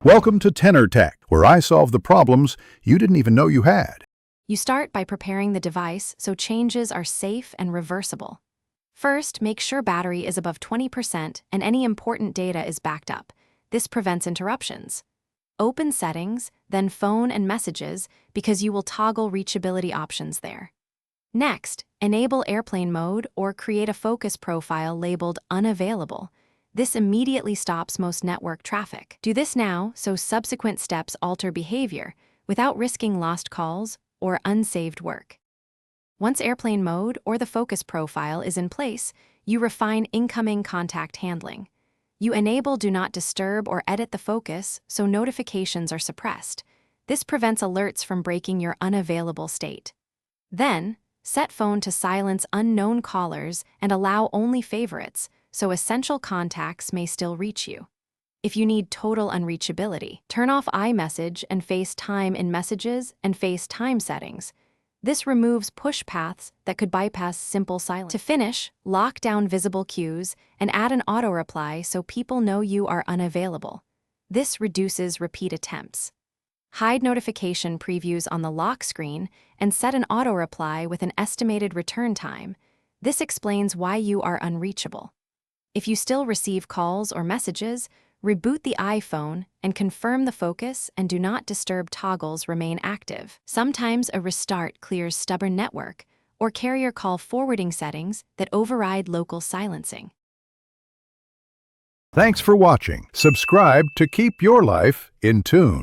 Welcome to Tenor Tech, where I solve the problems you didn't even know you had. You start by preparing the device so changes are safe and reversible. First, make sure battery is above 20% and any important data is backed up. This prevents interruptions. Open Settings, then Phone and Messages, because you will toggle reachability options there. Next, enable airplane mode or create a focus profile labeled Unavailable. This immediately stops most network traffic. Do this now so subsequent steps alter behavior without risking lost calls or unsaved work. Once airplane mode or the focus profile is in place, you refine incoming contact handling. You enable Do Not Disturb or edit the focus so notifications are suppressed. This prevents alerts from breaking your unavailable state. Then, set phone to silence unknown callers and allow only favorites, so essential contacts may still reach you. If you need total unreachability, turn off iMessage and FaceTime in Messages and FaceTime settings. This removes push paths that could bypass simple silence. To finish, lock down visible cues and add an auto-reply so people know you are unavailable. This reduces repeat attempts. Hide notification previews on the lock screen and set an auto-reply with an estimated return time. This explains why you are unreachable. If you still receive calls or messages, reboot the iPhone and confirm the focus and Do Not Disturb toggles remain active. Sometimes a restart clears stubborn network or carrier call forwarding settings that override local silencing. Thanks for watching. Subscribe to keep your life in tune.